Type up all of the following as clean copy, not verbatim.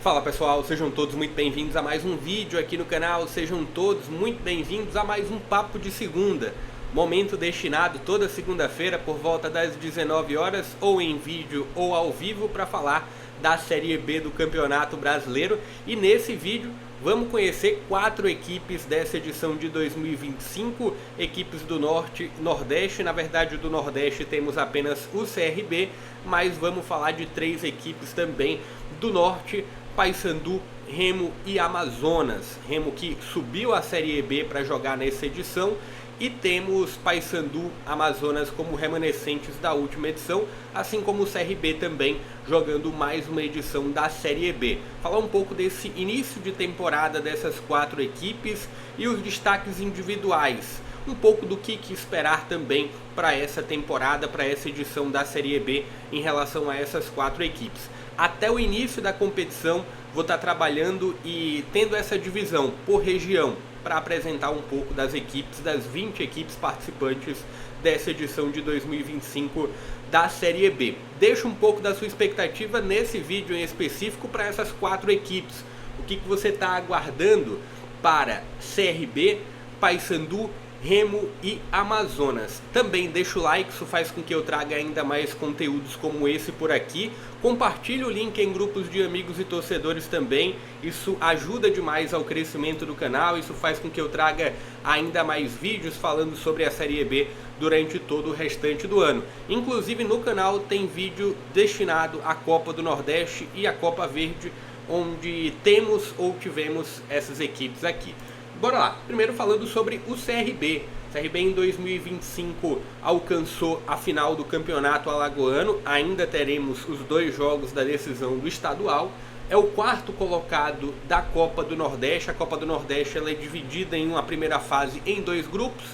Fala pessoal, sejam todos muito bem-vindos a mais um vídeo aqui no canal, sejam todos muito bem-vindos a mais um Papo de Segunda. Momento destinado toda segunda-feira por volta das 19 horas, ou em vídeo ou ao vivo, para falar da Série B do Campeonato Brasileiro. E nesse vídeo vamos conhecer 4 equipes dessa edição de 2025, equipes do Norte e Nordeste. Na verdade, do Nordeste temos apenas o CRB, mas vamos falar de 3 equipes também do Norte: Paysandu, Remo e Amazonas. Remo que subiu a Série B para jogar nessa edição, e temos Paysandu, Amazonas como remanescentes da última edição, assim como o CRB também jogando mais uma edição da Série B. Falar um pouco desse início de temporada dessas 4 equipes e os destaques individuais. Um pouco do que esperar também para essa temporada, para essa edição da Série B em relação a essas 4 equipes. Até o início da competição vou estar trabalhando e tendo essa divisão por região, para apresentar um pouco das equipes, das 20 equipes participantes dessa edição de 2025 da Série B. Deixa um pouco da sua expectativa nesse vídeo em específico para essas 4 equipes. O que você está aguardando para CRB, Paysandu, Remo e Amazonas. Também deixa o like, isso faz com que eu traga ainda mais conteúdos como esse por aqui. Compartilhe o link em grupos de amigos e torcedores também, isso ajuda demais ao crescimento do canal, isso faz com que eu traga ainda mais vídeos falando sobre a Série B durante todo o restante do ano. Inclusive no canal tem vídeo destinado à Copa do Nordeste e à Copa Verde, onde temos ou tivemos essas equipes aqui. Bora lá, primeiro falando sobre o CRB. O CRB em 2025 alcançou a final do Campeonato Alagoano, ainda teremos os 2 jogos da decisão do estadual. É o 4º colocado da Copa do Nordeste. A Copa do Nordeste ela é dividida em uma primeira fase em 2 grupos.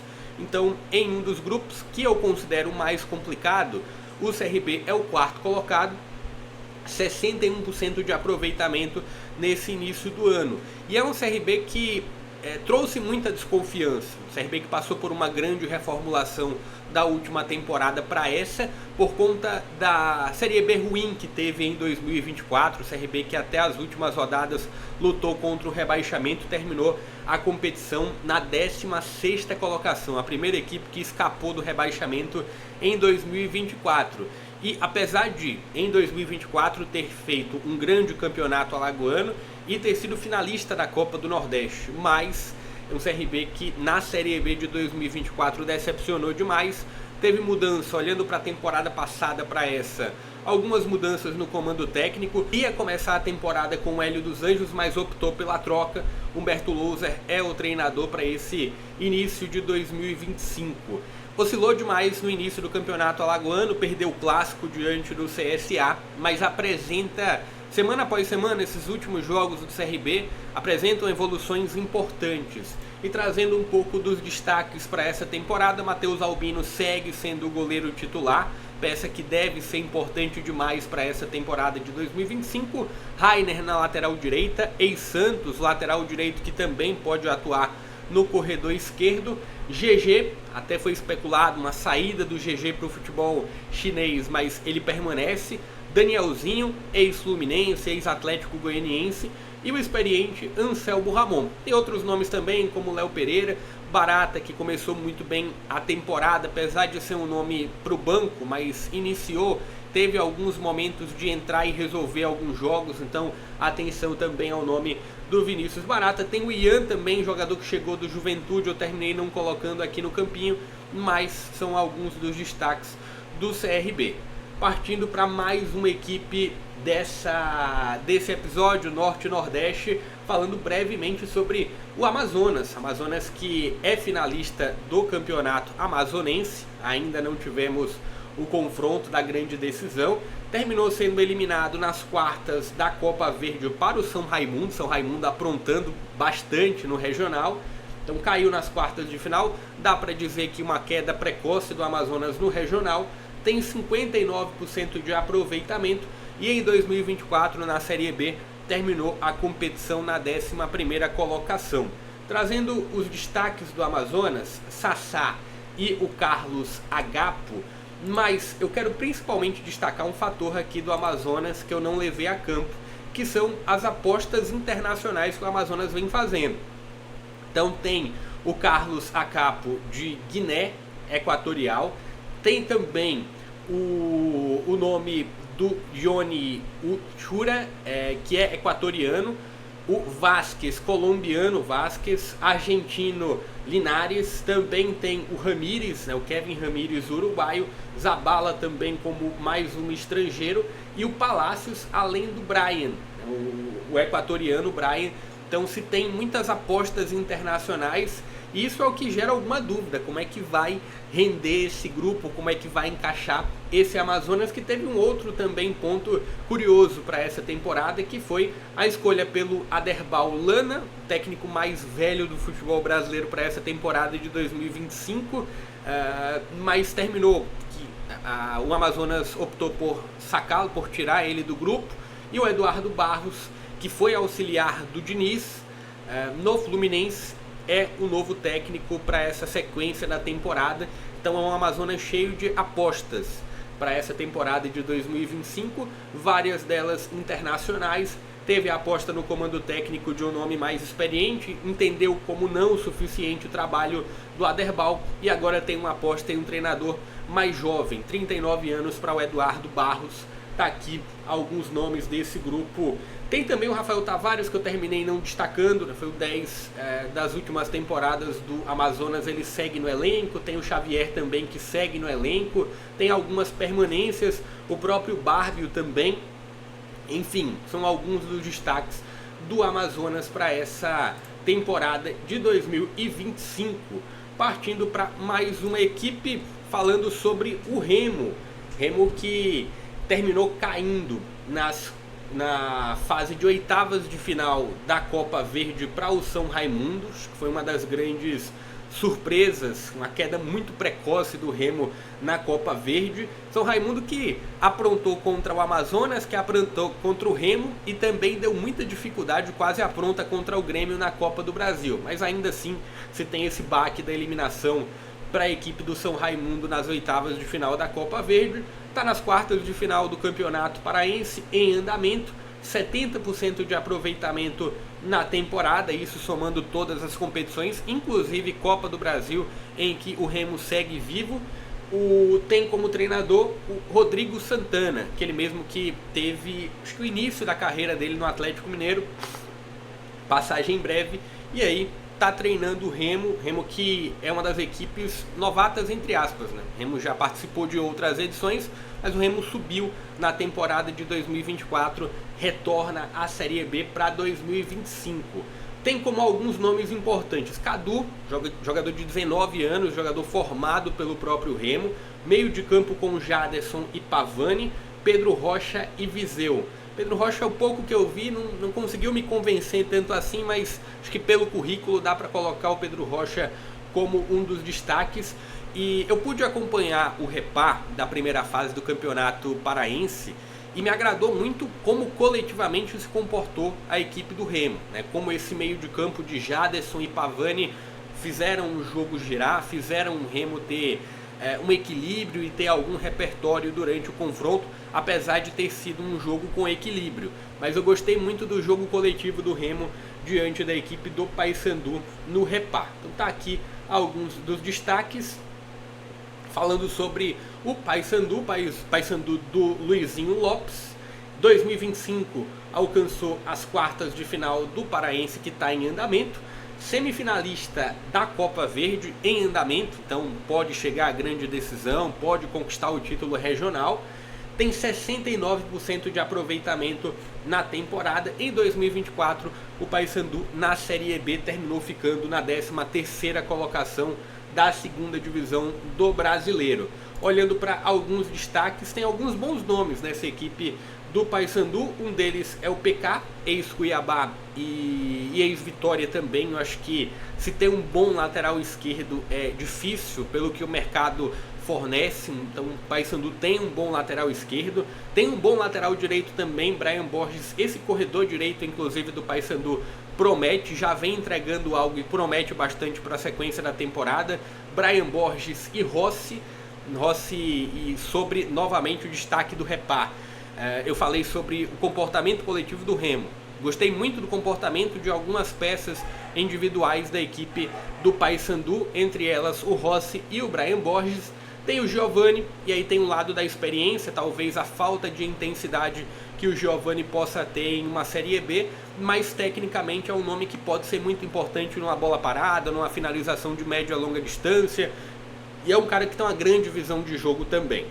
Então, em um dos grupos, que eu considero mais complicado, o CRB é o 4º colocado, 61% de aproveitamento nesse início do ano. E é um CRB que trouxe muita desconfiança. O CRB que passou por uma grande reformulação da última temporada para essa, por conta da Série B ruim que teve em 2024. O CRB que até as últimas rodadas lutou contra o rebaixamento, terminou a competição na 16ª colocação, a primeira equipe que escapou do rebaixamento em 2024. E apesar de, em 2024, ter feito um grande campeonato alagoano e ter sido finalista da Copa do Nordeste, mas é um CRB que na Série B de 2024 decepcionou demais. Teve mudança, olhando para a temporada passada para essa, algumas mudanças no comando técnico. Ia começar a temporada com o Hélio dos Anjos, mas optou pela troca. Humberto Louser é o treinador para esse início de 2025. Oscilou demais no início do campeonato alagoano, perdeu o clássico diante do CSA, mas apresenta, semana após semana, esses últimos jogos do CRB apresentam evoluções importantes. E trazendo um pouco dos destaques para essa temporada, Matheus Albino segue sendo o goleiro titular, peça que deve ser importante demais para essa temporada de 2025. Rainer na lateral direita, ex-Santos, lateral direito que também pode atuar no corredor esquerdo. GG, até foi especulado uma saída do GG para o futebol chinês, mas ele permanece. Danielzinho, ex-Fluminense, ex-Atlético Goianiense, e o experiente Anselmo Ramon. Tem outros nomes também, como Léo Pereira, Barata, que começou muito bem a temporada, apesar de ser um nome para o banco, mas iniciou, teve alguns momentos de entrar e resolver alguns jogos, então atenção também ao nome do Vinícius Barata. Tem o Ian também, jogador que chegou do Juventude, eu terminei não colocando aqui no campinho, mas são alguns dos destaques do CRB. Partindo para mais uma equipe desse episódio Norte e Nordeste, falando brevemente sobre o Amazonas. Amazonas que é finalista do campeonato amazonense, ainda não tivemos o confronto da grande decisão, terminou sendo eliminado nas quartas da Copa Verde para o São Raimundo aprontando bastante no regional, então caiu nas quartas de final. Dá para dizer que uma queda precoce do Amazonas no regional, tem 59% de aproveitamento, e em 2024 na Série B terminou a competição na 11ª colocação. Trazendo os destaques do Amazonas, Sassá e o Carlos Agapo, mas eu quero principalmente destacar um fator aqui do Amazonas que eu não levei a campo, que são as apostas internacionais que o Amazonas vem fazendo. Então tem o Carlos Acapo de Guiné Equatorial, tem também o nome do Johnny Uchura, que é equatoriano, o Vasquez, colombiano Vasquez, argentino Linares, também tem o Ramírez, o Kevin Ramírez, uruguaio, Zabala também como mais um estrangeiro, e o Palacios, além do Brian, o equatoriano Brian. Então se tem muitas apostas internacionais, e isso é o que gera alguma dúvida, como é que vai render esse grupo, como é que vai encaixar esse Amazonas, que teve um outro também ponto curioso para essa temporada, que foi a escolha pelo Aderbal Lana, técnico mais velho do futebol brasileiro para essa temporada de 2025, mas terminou que o Amazonas optou por sacá-lo, por tirar ele do grupo, e o Eduardo Barros, que foi auxiliar do Diniz no Fluminense, é o novo técnico para essa sequência da temporada. Então é um Amazonas cheio de apostas para essa temporada de 2025, várias delas internacionais. Teve a aposta no comando técnico de um nome mais experiente, entendeu como não o suficiente o trabalho do Aderbal, e agora tem uma aposta em um treinador mais jovem, 39 anos, para o Eduardo Barros. Tá aqui alguns nomes desse grupo. Tem também o Rafael Tavares, que eu terminei não destacando, né? Foi o 10 das últimas temporadas do Amazonas, ele segue no elenco. Tem o Xavier também, que segue no elenco. Tem algumas permanências, o próprio Bárbio também. Enfim, são alguns dos destaques do Amazonas para essa temporada de 2025. Partindo para mais uma equipe, falando sobre o Remo. Remo que terminou caindo na fase de oitavas de final da Copa Verde para o São Raimundos, que foi uma das grandes surpresas, uma queda muito precoce do Remo na Copa Verde. São Raimundo que aprontou contra o Amazonas, que aprontou contra o Remo e também deu muita dificuldade, quase apronta contra o Grêmio na Copa do Brasil. Mas ainda assim se tem esse baque da eliminação para a equipe do São Raimundo nas oitavas de final da Copa Verde. Está nas quartas de final do Campeonato Paraense em andamento, 70% de aproveitamento na temporada, isso somando todas as competições, inclusive Copa do Brasil, em que o Remo segue vivo. Tem como treinador o Rodrigo Santana, aquele mesmo que teve, acho que o início da carreira dele no Atlético Mineiro, passagem breve, e aí está treinando o Remo que é uma das equipes novatas, entre aspas, né? O Remo já participou de outras edições, mas o Remo subiu na temporada de 2024, retorna à Série B para 2025. Tem como alguns nomes importantes: Cadu, jogador de 19 anos, jogador formado pelo próprio Remo, meio de campo com Jaderson e Pavani, Pedro Rocha e Viseu. Pedro Rocha, o pouco que eu vi, não conseguiu me convencer tanto assim, mas acho que pelo currículo dá para colocar o Pedro Rocha como um dos destaques. E eu pude acompanhar o Repá da primeira fase do Campeonato Paraense e me agradou muito como coletivamente se comportou a equipe do Remo, né? Como esse meio de campo de Jaderson e Pavani fizeram o jogo girar, fizeram o Remo ter um equilíbrio e ter algum repertório durante o confronto, apesar de ter sido um jogo com equilíbrio. Mas eu gostei muito do jogo coletivo do Remo diante da equipe do Paysandu no Repá. Então tá aqui alguns dos destaques, falando sobre o Paysandu do Luizinho Lopes. 2025 alcançou as quartas de final do Paraense, que está em andamento. Semifinalista da Copa Verde em andamento, então pode chegar à grande decisão, pode conquistar o título regional. Tem 69% de aproveitamento na temporada. Em 2024, o Paysandu na Série B terminou ficando na 13ª colocação da segunda divisão do Brasileiro. Olhando para alguns destaques, tem alguns bons nomes nessa equipe do Paysandu. Um deles é o PK, ex-Cuiabá e ex-Vitória também. Eu acho que se tem um bom lateral esquerdo é difícil, pelo que o mercado fornece. Então o Paysandu tem um bom lateral esquerdo, tem um bom lateral direito também, Brian Borges. Esse corredor direito, inclusive, do Paysandu promete, já vem entregando algo e promete bastante para a sequência da temporada. Brian Borges e Rossi, e sobre novamente o destaque do Repá. eu falei sobre o comportamento coletivo do Remo. Gostei muito do comportamento de algumas peças individuais da equipe do Paysandu, entre elas o Rossi e o Brian Borges. Tem o Giovani, e aí tem o lado da experiência, talvez a falta de intensidade que o Giovani possa ter em uma Série B, mas tecnicamente é um nome que pode ser muito importante numa bola parada, numa finalização de média a longa distância, e é um cara que tem uma grande visão de jogo também.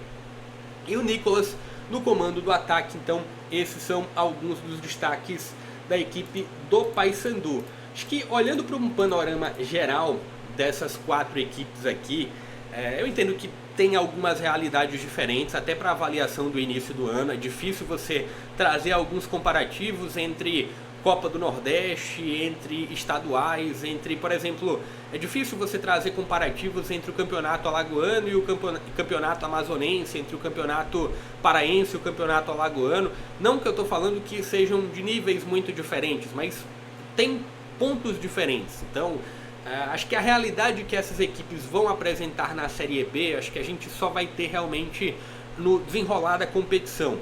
E o Nicolas no comando do ataque. Então esses são alguns dos destaques da equipe do Paysandu. Acho que olhando para um panorama geral dessas 4 equipes aqui, eu entendo que tem algumas realidades diferentes, até para avaliação do início do ano. É difícil você trazer alguns comparativos entre Copa do Nordeste, entre estaduais, entre, por exemplo, é difícil você trazer comparativos entre o campeonato alagoano e o campeonato amazonense, entre o campeonato paraense e o campeonato alagoano. Não que eu estou falando que sejam de níveis muito diferentes, mas tem pontos diferentes. Então, acho que a realidade que essas equipes vão apresentar na Série B, acho que a gente só vai ter realmente no desenrolar da competição.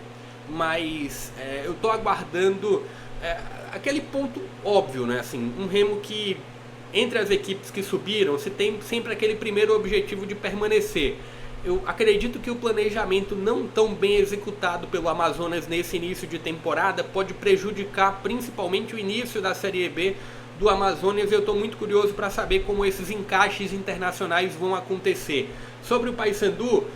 Mas eu estou aguardando aquele ponto óbvio, né? Assim, um Remo que, entre as equipes que subiram, se tem sempre aquele primeiro objetivo de permanecer. Eu acredito que o planejamento não tão bem executado pelo Amazonas nesse início de temporada pode prejudicar principalmente o início da Série B do Amazonas. Eu estou muito curioso para saber como esses encaixes internacionais vão acontecer. Sobre o Paysandu,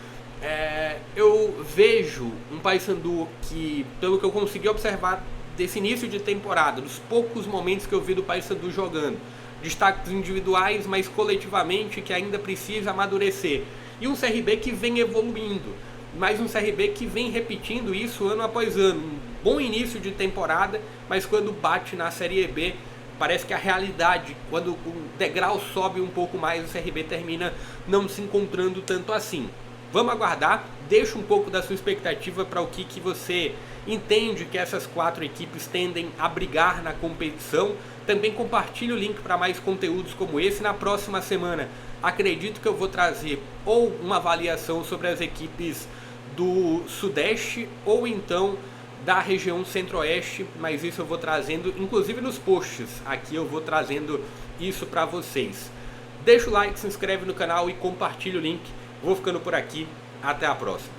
eu vejo um Paysandu que, pelo que eu consegui observar desse início de temporada, dos poucos momentos que eu vi do Paysandu jogando, destaques individuais, mas coletivamente que ainda precisa amadurecer. E um CRB que vem evoluindo, mas um CRB que vem repetindo isso ano após ano. Um bom início de temporada, mas quando bate na Série B, parece que a realidade, quando o degrau sobe um pouco mais, o CRB termina não se encontrando tanto assim. Vamos aguardar, deixa um pouco da sua expectativa para o que você entende que essas 4 equipes tendem a brigar na competição. Também compartilhe o link para mais conteúdos como esse. Na próxima semana, acredito que eu vou trazer ou uma avaliação sobre as equipes do Sudeste ou então da região Centro-Oeste, mas isso eu vou trazendo, inclusive nos posts, aqui eu vou trazendo isso para vocês. Deixa o like, se inscreve no canal e compartilha o link. Vou ficando por aqui, até a próxima.